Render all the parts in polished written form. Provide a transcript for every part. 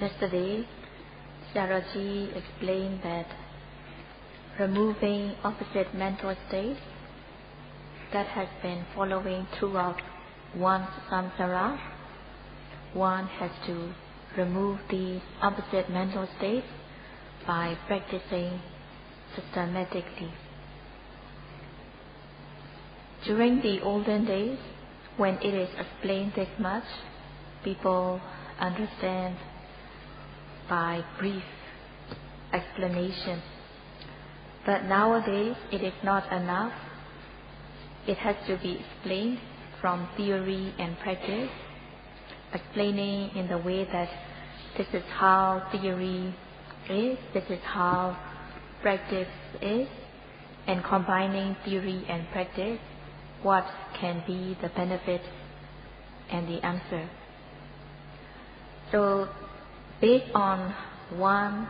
Yesterday, Sayadaw explained that removing opposite mental states that has been following throughout one's samsara, one has to remove these opposite mental states by practicing systematically. During the olden days, when it is explained this much, people understand by brief explanation. But nowadays, it is not enough. It has to be explained from theory and practice, explaining in the way that this is how theory is, this is how practice is, and combining theory and practice, what can be the benefit and the answer. So, based on one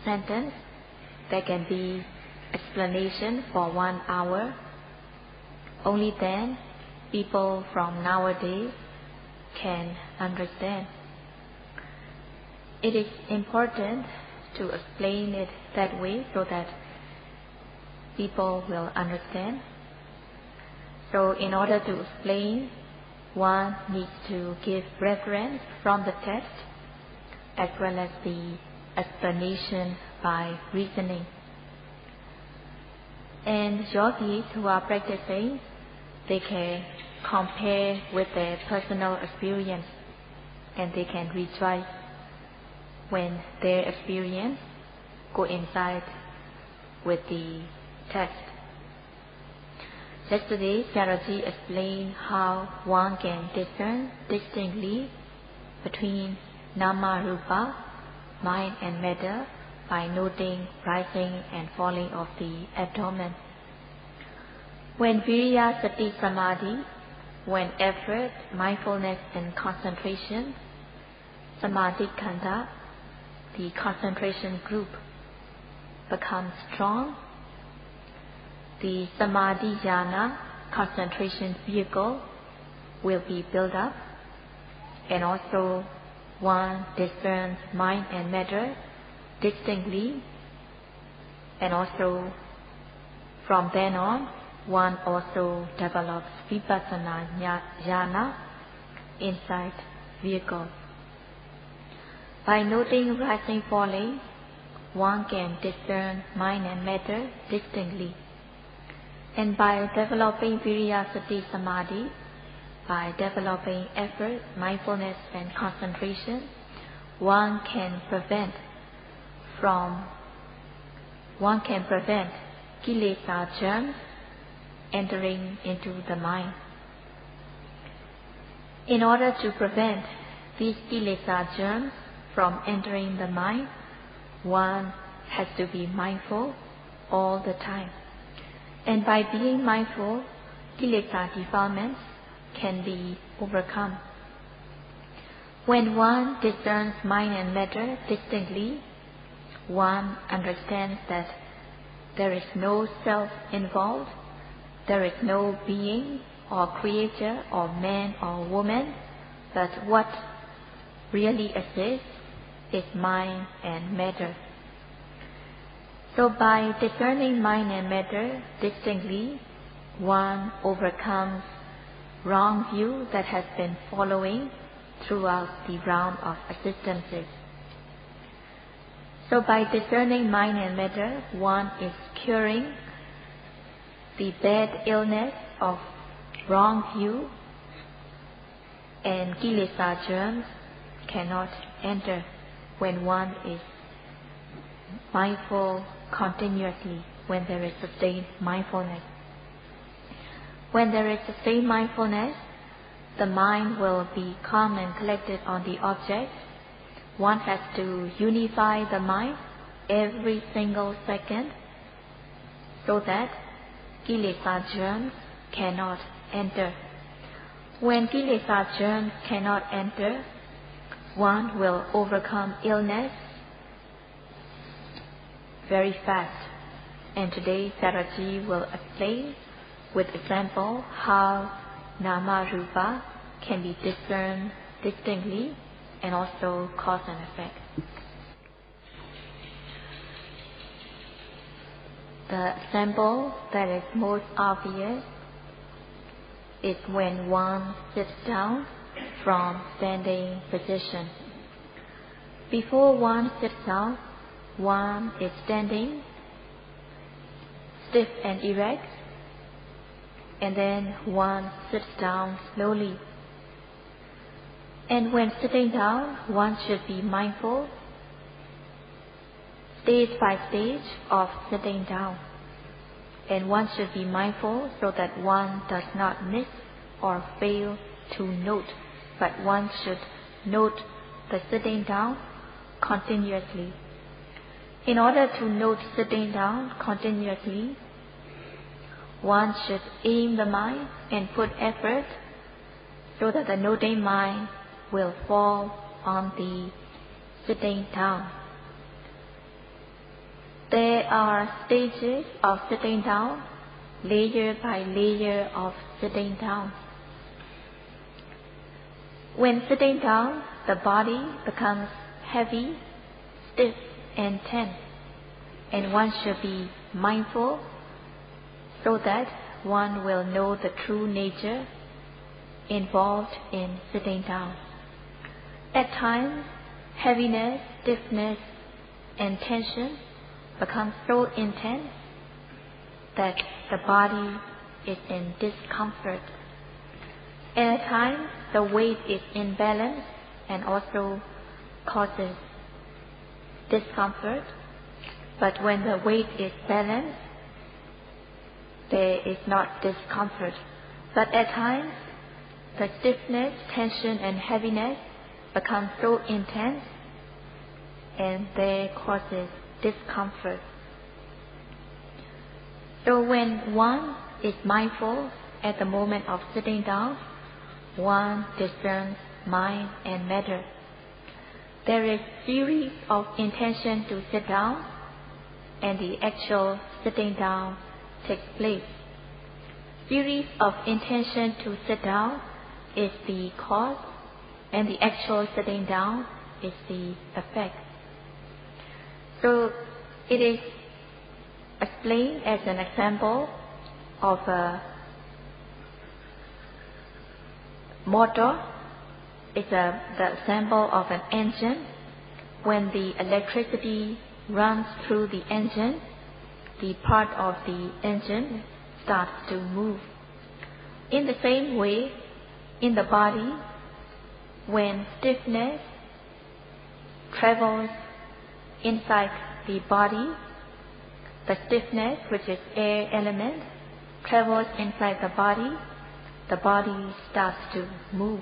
sentence, there can be explanation for 1 hour. Only then people from nowadays can understand. It is important to explain it that way so that people will understand. So in order to explain, one needs to give reference from the text as well as the explanation by reasoning. And yogis who are practicing, they can compare with their personal experience and they can rejoice when their experience coincides with the text. Yesterday, Sayadaw explained how one can discern distinctly between nama rupa, mind and matter, by noting rising and falling of the abdomen. When viriya, sati, samadhi, when effort, mindfulness and concentration, samadhi khandha, the concentration group, becomes strong, the samadhi jhana, concentration vehicle, will be built up, and also one discerns mind and matter distinctly, and also from then on one also develops Vipassana jhana, insight vehicle. By noting rising falling, one can discern mind and matter distinctly, and by developing viriya, sati, samadhi, by developing effort, mindfulness and concentration, one can prevent kilesa germs entering into the mind. In order to prevent these kilesa germs from entering the mind, one has to be mindful all the time. And by being mindful, kilesa defilements can be overcome. When one discerns mind and matter distinctly, one understands that there is no self involved, there is no being or creature or man or woman, but what really exists is mind and matter. So by discerning mind and matter distinctly, one overcomes wrong view that has been following throughout the round of existences. So by discerning mind and matter, one is curing the bad illness of wrong view, and kilesa germs cannot enter when one is mindful continuously, when there is sustained mindfulness. When there is sustained mindfulness, the mind will be calm and collected on the object. One has to unify the mind every single second so that kilesa germs cannot enter. When kilesa germs cannot enter, one will overcome illness very fast. And today Sayadaw will explain with example how nama rupa can be discerned distinctly and also cause and effect. The example that is most obvious is when one sits down from standing position. Before one sits down, one is standing stiff and erect, and then one sits down slowly. And when sitting down, one should be mindful, stage by stage of sitting down. And one should be mindful so that one does not miss or fail to note, but one should note the sitting down continuously. In order to note sitting down continuously, one should aim the mind and put effort so that the noting mind will fall on the sitting down. There are stages of sitting down, layer by layer of sitting down. When sitting down, the body becomes heavy, stiff, and tense, and one should be mindful so that one will know the true nature involved in sitting down. At times, heaviness, stiffness, and tension become so intense that the body is in discomfort. And at times, the weight is imbalanced and also causes discomfort. But when the weight is balanced, there is not discomfort. But at times, the stiffness, tension, and heaviness become so intense and they causes discomfort. So when one is mindful at the moment of sitting down, one discerns mind and matter. There is series of intention to sit down, and the actual sitting down takes place. Series of intention to sit down is the cause, and the actual sitting down is the effect. So it is explained as an example of a motor. It's the example of an engine. When the electricity runs through the engine, the part of the engine starts to move. In the same way, in the body, when stiffness travels inside the body, the stiffness, which is air element, travels inside the body starts to move,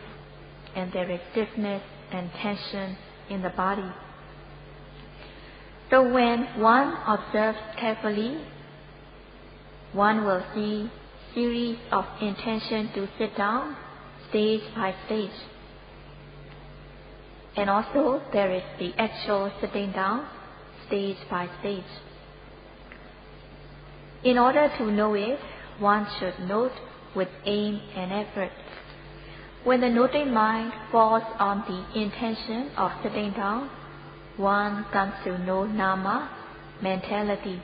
and there is stiffness and tension in the body. So when one observes carefully, one will see series of intention to sit down, stage by stage. And also there is the actual sitting down, stage by stage. In order to know it, one should note with aim and effort. When the noting mind falls on the intention of sitting down, one comes to know Nama, mentality.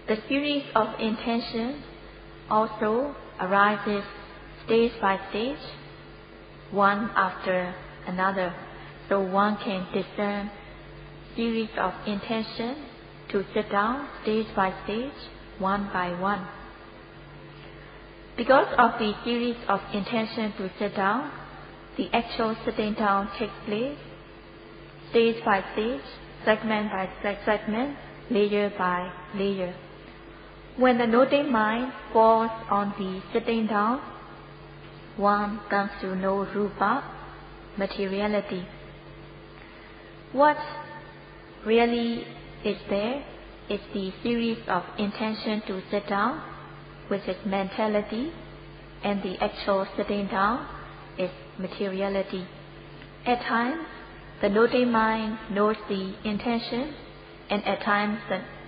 The series of intention also arises stage by stage, one after another, so one can discern series of intention to sit down stage by stage, one by one. Because of the series of intention to sit down, the actual sitting down takes place stage by stage, segment by segment, layer by layer. When the noting mind falls on the sitting down, one comes to know Rupa, materiality. What really is there is the series of intention to sit down, which is mentality, and the actual sitting down is materiality. At times, the noting mind knows the intention, and at times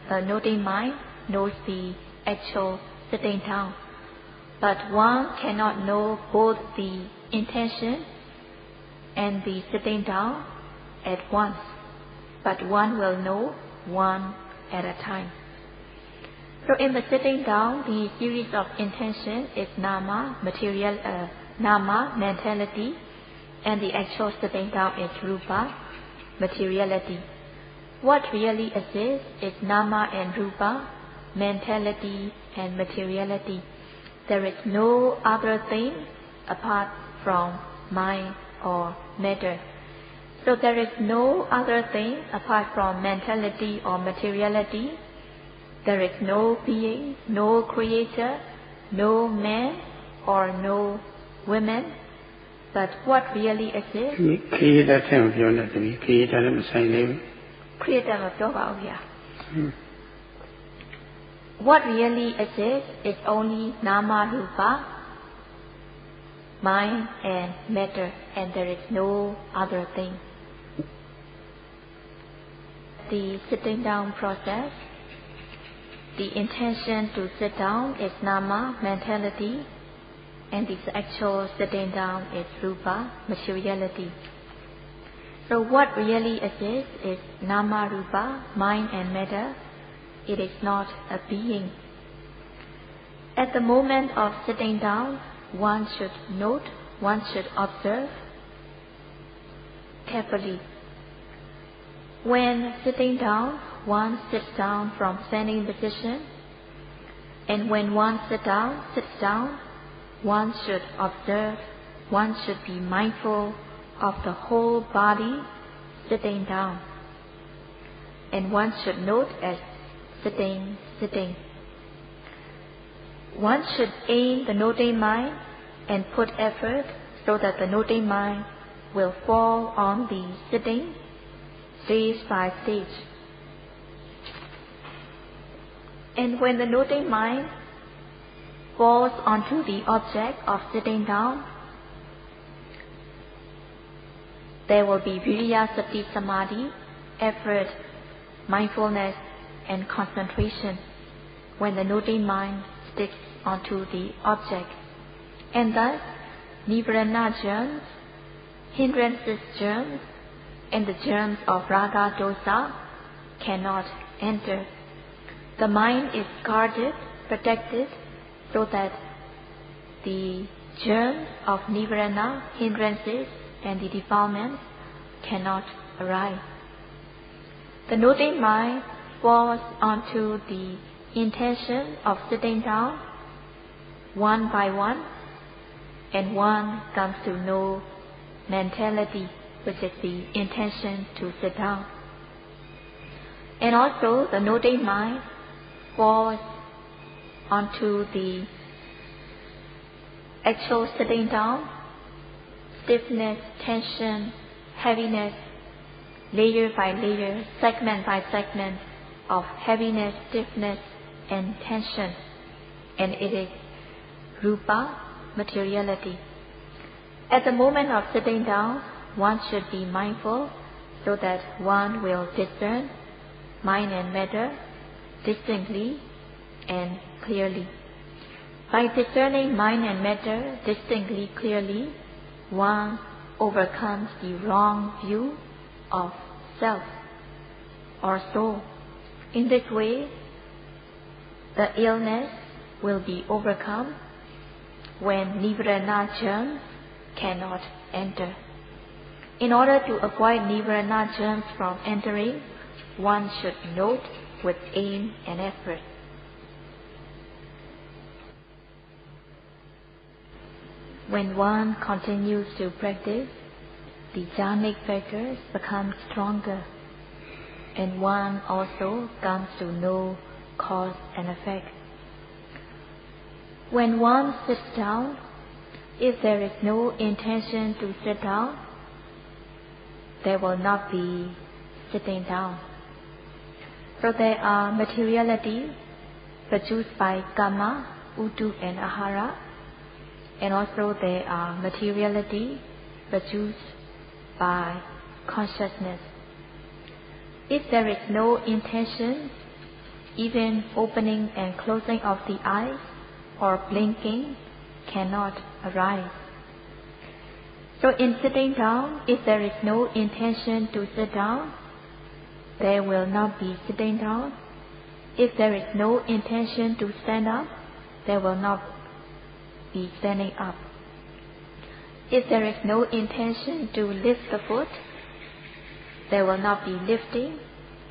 the noting mind knows the actual sitting down. But one cannot know both the intention and the sitting down at once, but one will know one at a time. So in the sitting down, the series of intention is nama, mentality, and the actual sitting down is rupa, materiality. What really exists is nama and rupa, mentality and materiality. There is no other thing apart from mind or matter. So there is no other thing apart from mentality or materiality. There is no being, no creator, no man or no women. But what really exists? Creator မပြောဘူး Creator မပြောပါဘူးဗျာ What really exists is only nama rupa, mind and matter, and there is no other thing. The sitting down process, the intention to sit down is nama, mentality, and the actual sitting down is rupa, materiality. So what really exists is nama rupa, mind and matter. It is not a being. At the moment of sitting down, one should note, one should observe carefully. When sitting down, one sits down from standing position, and when one sits down, one should observe, one should be mindful of the whole body sitting down, and one should note as sitting. One should aim the noting mind and put effort so that the noting mind will fall on the sitting stage by stage. And when the noting mind falls onto the object of sitting down, there will be viriya, sati, samadhi, effort, mindfulness, and concentration when the noting mind sticks onto the object. And thus, nivarana germs, hindrances germs, and the germs of raga dosa cannot enter. The mind is guarded, protected, so that the germs of nivarana, hindrances, and the defilements cannot arise. The noting mind falls onto the intention of sitting down one by one, and one comes to know mentality, which is the intention to sit down. And also the noting mind falls onto the actual sitting down, stiffness, tension, heaviness, layer by layer, segment by segment of heaviness, stiffness, and tension, and it is rupa, materiality. At the moment of sitting down, one should be mindful so that one will discern mind and matter distinctly and clearly. By discerning mind and matter distinctly clearly, one overcomes the wrong view of self or soul. In this way, the illness will be overcome when nivarana germs cannot enter. In order to avoid nivarana germs from entering, one should note with aim and effort. When one continues to practice, the jhanic factors become stronger, and one also comes to know cause and effect. When one sits down, if there is no intention to sit down, there will not be sitting down. So there are materiality produced by karma, utu and ahara, and also there are materiality produced by consciousness. If there is no intention, even opening and closing of the eyes or blinking cannot arise. So in sitting down, if there is no intention to sit down, there will not be sitting down. If there is no intention to stand up, there will not be standing up. If there is no intention to lift the foot, there will not be lifting.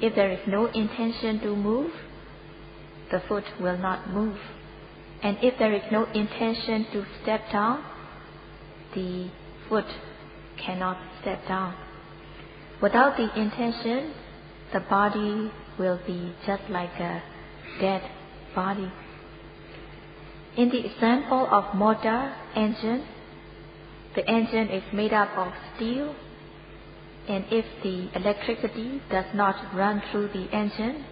If there is no intention to move, the foot will not move. And if there is no intention to step down, the foot cannot step down. Without the intention, the body will be just like a dead body. In the example of motor engine, the engine is made up of steel, and if the electricity does not run through the engine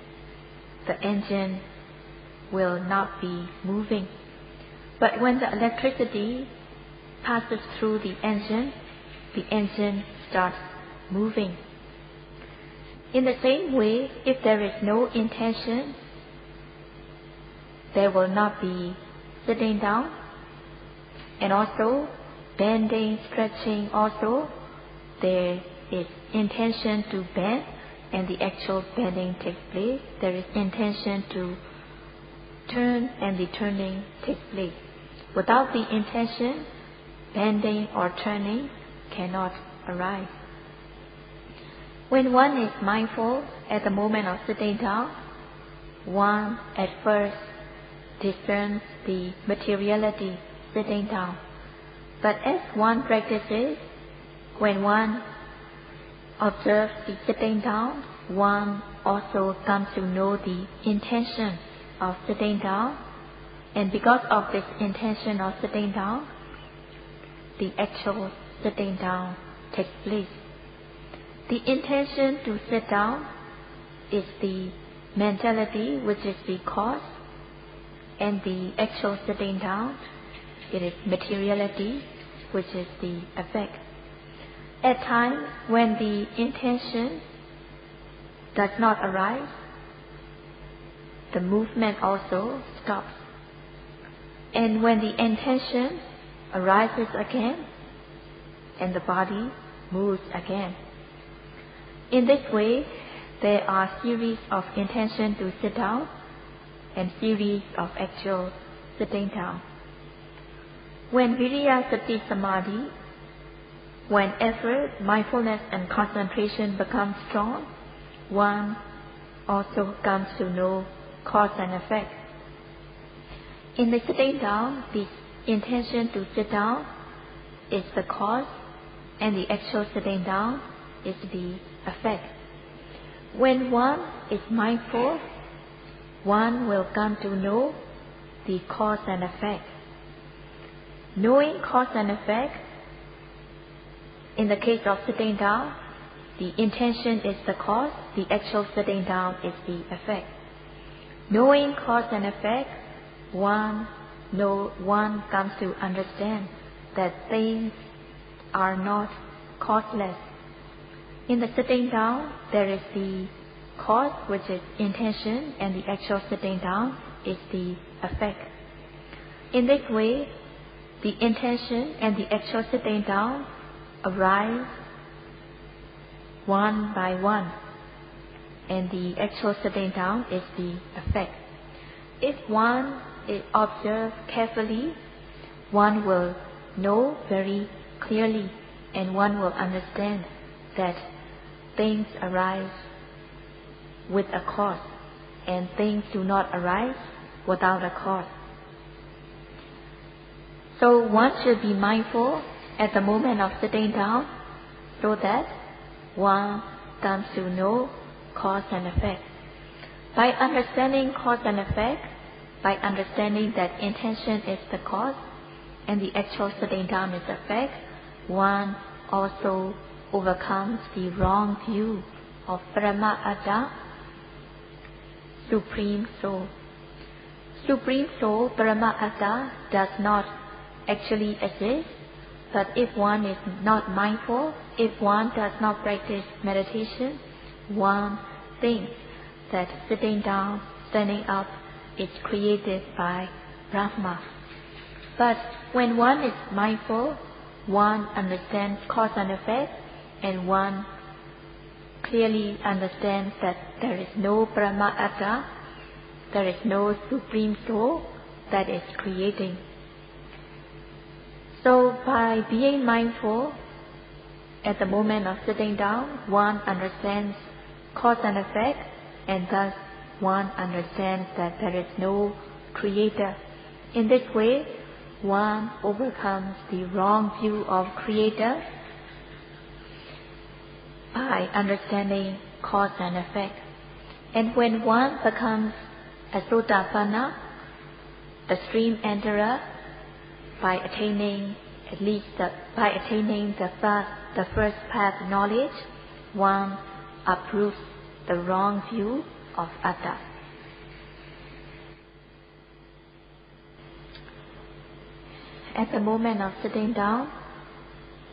will not be moving. But when the electricity passes through the engine starts moving. In the same way, if there is no intention, there will not be sitting down, and also bending, stretching also. There is intention to bend, and the actual bending takes place. There is intention to turn, and the turning takes place. Without the intention, bending or turning cannot arise. When one is mindful at the moment of sitting down, one at first discerns the materiality sitting down. But as one practices, when one observes the sitting down, one also comes to know the intention of sitting down. And because of this intention of sitting down, the actual sitting down takes place. The intention to sit down is the mentality, which is the cause, and the actual sitting down, it is materiality, which is the effect. At times when the intention does not arise, the movement also stops. And when the intention arises again, and the body moves again. In this way, there are series of intention to sit down and series of actual sitting down. When Viriya Sati Samadhi, when effort, mindfulness and concentration become strong, one also comes to know cause and effect. In the sitting down, the intention to sit down is the cause, and the actual sitting down is the effect. When one is mindful, one will come to know the cause and effect. Knowing cause and effect, in the case of sitting down, the intention is the cause, the actual sitting down is the effect. Knowing cause and effect, one comes to understand that things are not causeless. In the sitting down, there is the cause, which is intention, and the actual sitting down is the effect. In this way, the intention and the actual sitting down arise one by one, and the actual sitting down is the effect. If one observes carefully, one will know very clearly, and one will understand that things arise with a cause, and things do not arise without a cause. So one should be mindful at the moment of sitting down, so that one comes to know cause and effect. By understanding cause and effect, by understanding that intention is the cause and the actual sitting down is effect, one also overcomes the wrong view of Paramatma, Supreme Soul. Supreme Soul, Paramatma, does not actually exist, but if one is not mindful, if one does not practice meditation, one thinks that sitting down, standing up is created by Brahma. But when one is mindful, one understands cause and effect, and one clearly understands that there is no Paramatta, there is no Supreme Soul that is creating. So by being mindful, at the moment of sitting down, one understands cause and effect, and thus one understands that there is no creator. In this way, one overcomes the wrong view of creator by understanding cause and effect. And when one becomes a Sotapanna, a stream enterer, by attaining the first path knowledge, one uproots the wrong view of Atta. At the moment of sitting down,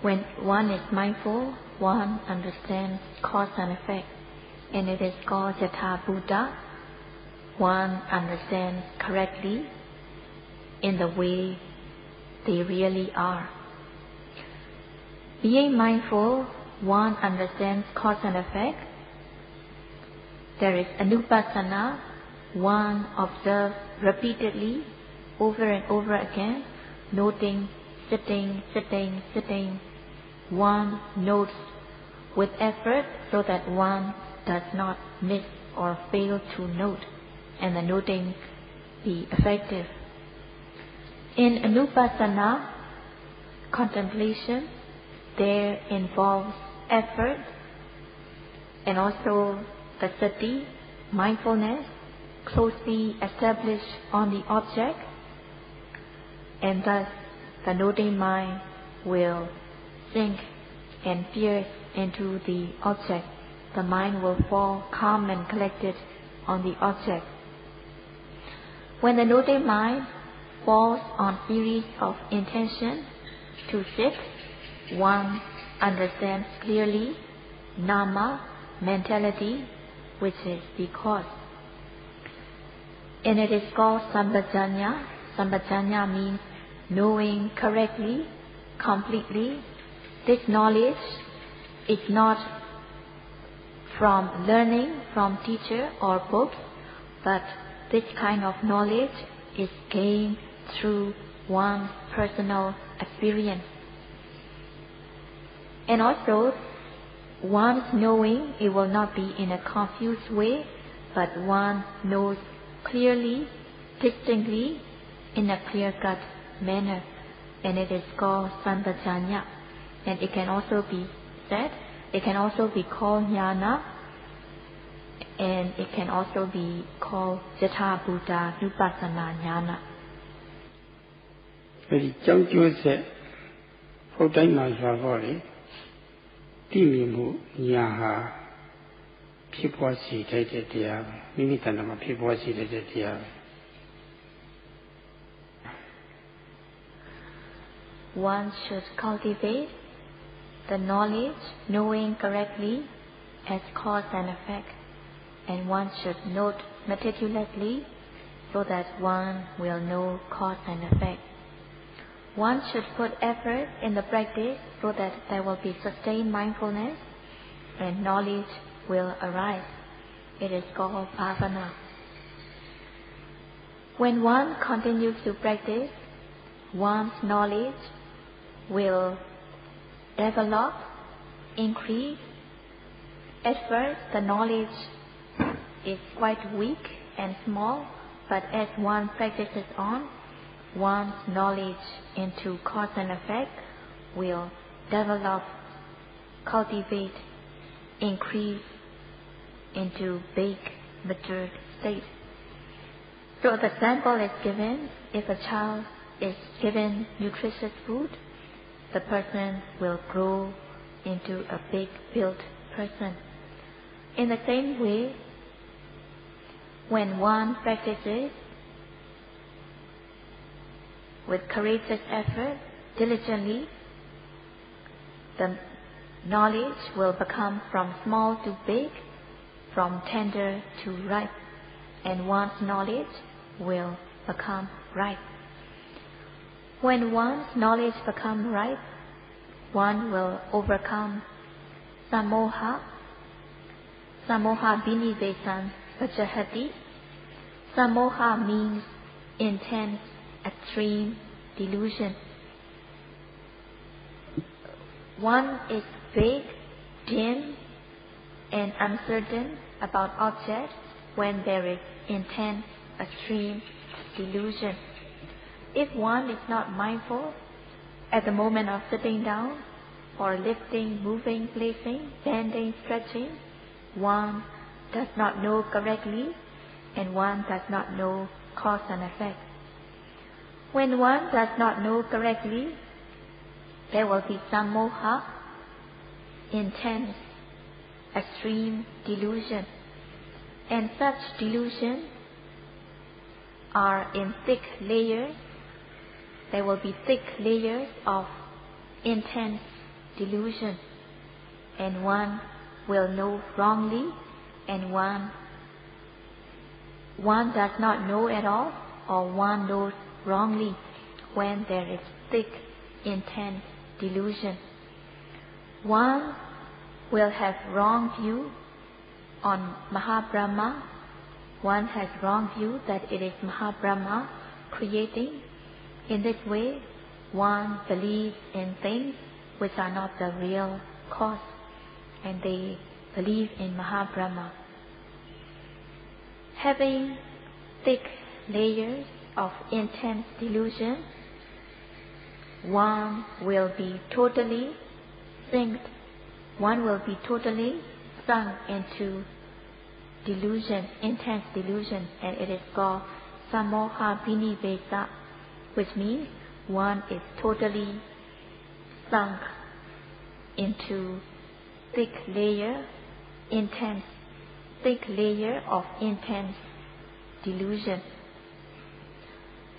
when one is mindful, one understands cause and effect, and it is called Yatha Buddha. One understands correctly in the way they really are. Being mindful, one understands cause and effect. There is Anupasana, one observes repeatedly, over and over again, noting, sitting. One notes with effort so that one does not miss or fail to note, and the noting be effective. In Anupasana, contemplation, there involves effort and also the sati, mindfulness, closely established on the object, and thus the noting mind will sink and pierce into the object. The mind will fall calm and collected on the object. When the noting mind falls on series of intention to sit, one understands clearly nama, mentality, which is the cause. And it is called Sampajanya. Sampajanya means knowing correctly, completely. This knowledge is not from learning from teacher or books, but this kind of knowledge is gained through one's personal experience. And also, one's knowing, it will not be in a confused way, but one knows clearly, distinctly, in a clear-cut manner. And it is called Sampajanya. And it can also be said, it can also be called Jnana, and it can also be called Yatha Buddha Nupassana Jnana. ဒီကြောင့်ကျိုးဆက်ဟုတ်တိုင်းမှာဆိုတော့လေတိမြင်မှုညာဟာဖြစ်ပေါ်စေတဲ့တရားပဲမိမိတဏ္ဍာမှာဖြစ်ပေါ်စေတဲ့တရားပဲ One should cultivate the knowledge, knowing correctly as cause and effect, and one should note meticulously so that one will know cause and effect. One should put effort in the practice so that there will be sustained mindfulness and knowledge will arise. It is called bhavana. When one continues to practice, one's knowledge will develop, increase. At first, the knowledge is quite weak and small, but as one practices on, one's knowledge into cause and effect will develop, cultivate, increase into big, matured state. So the example is given, if a child is given nutritious food, the person will grow into a big built person. In the same way, when one practices with courageous effort, diligently, the knowledge will become from small to big, from tender to ripe, and one's knowledge will become ripe. When one's knowledge becomes ripe, one will overcome samoha. Samoha binivesan vajahati. Samoha means intense, extreme delusion. One is vague, dim, and uncertain about objects when there is intense, extreme delusion. If one is not mindful at the moment of sitting down or lifting, moving, placing, bending, stretching, one does not know correctly and one does not know cause and effect. When one does not know correctly, there will be samoha, intense, extreme delusion. And such delusion are in thick layers. There will be thick layers of intense delusion. And one will know wrongly and one does not know at all, or one knows wrongly when there is thick, intense delusion. One will have wrong view on Mahabrahma. One has wrong view that it is Mahabrahma creating. In this way, one believes in things which are not the real cause, and they believe in Mahabrahma. Having thick layers of intense delusion, one will be totally synced. One will be totally sunk into delusion, intense delusion, and it is called samoha binivesa, which means one is totally sunk into thick layer of intense delusion.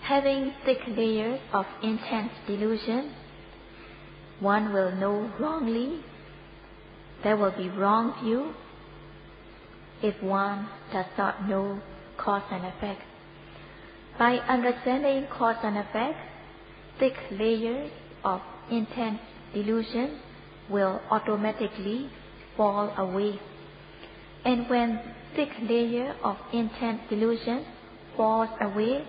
Having thick layers of intense delusion, one will know wrongly. There will be wrong view if one does not know cause and effect. By understanding cause and effect, thick layers of intense delusion will automatically fall away. And when thick layer of intense delusion falls away,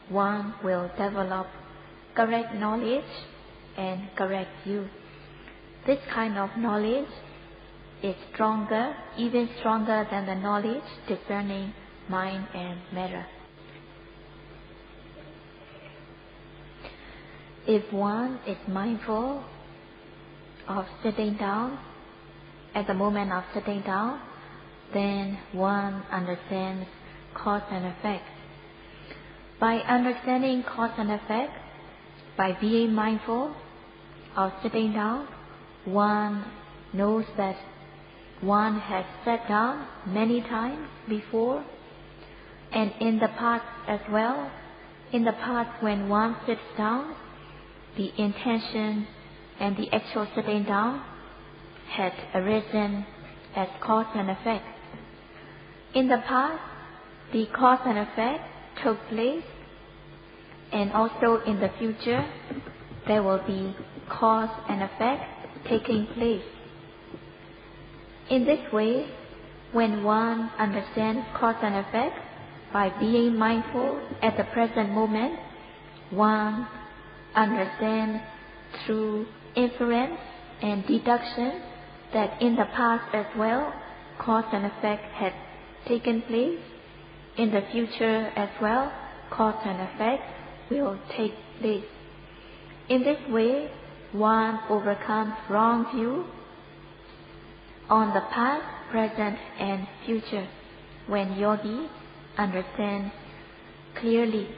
one will develop correct knowledge and correct view. This kind of knowledge is stronger, even stronger than the knowledge discerning mind and matter. If one is mindful of sitting down, at the moment of sitting down, then one understands cause and effect. By understanding cause and effect, by being mindful of sitting down, one knows that one has sat down many times before, and in the past as well. In the past, when one sits down, the intention and the actual sitting down had arisen as cause and effect. In the past, the cause and effect took place, and also in the future, there will be cause and effect taking place. In this way, when one understands cause and effect, by being mindful at the present moment, one understands through inference and deduction that in the past as well, cause and effect had taken place. In the future as well, cause and effect will take place. In this way, one overcomes wrong view on the past, present, and future when yogi understands clearly.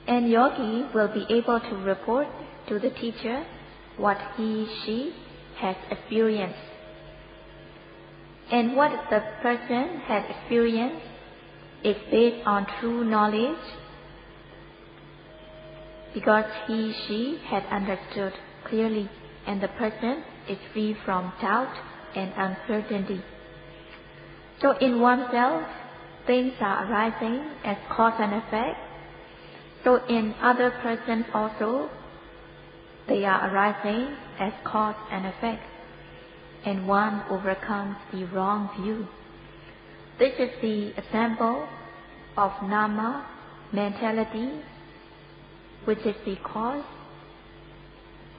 And yogi will be able to report to the teacher what she has experienced. And what the person has experienced is based on true knowledge, because she had understood clearly, and the person is free from doubt and uncertainty. So in oneself, things are arising as cause and effect. So in other persons also, They are arising as cause and effect, and one overcomes the wrong view. This is the example of Nama mentality, which is the cause.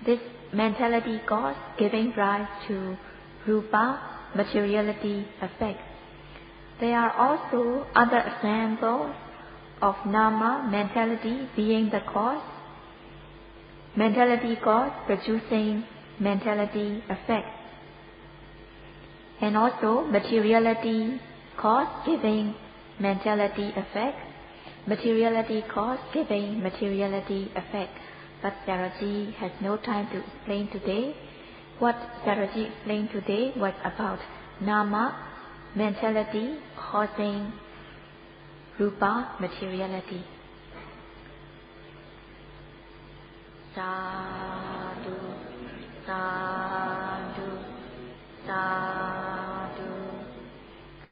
This mentality cause giving rise to Rupa, materiality effect. There are also other examples of Nama mentality being the cause, mentality cause producing mentality effect, and also materiality cause giving mentality effect, materiality cause giving materiality effect. But Sayadaw has no time to explain today. What Sayadaw explained today was about Nama mentality causing Rupa materiality. Sadhu, sadhu, sadhu.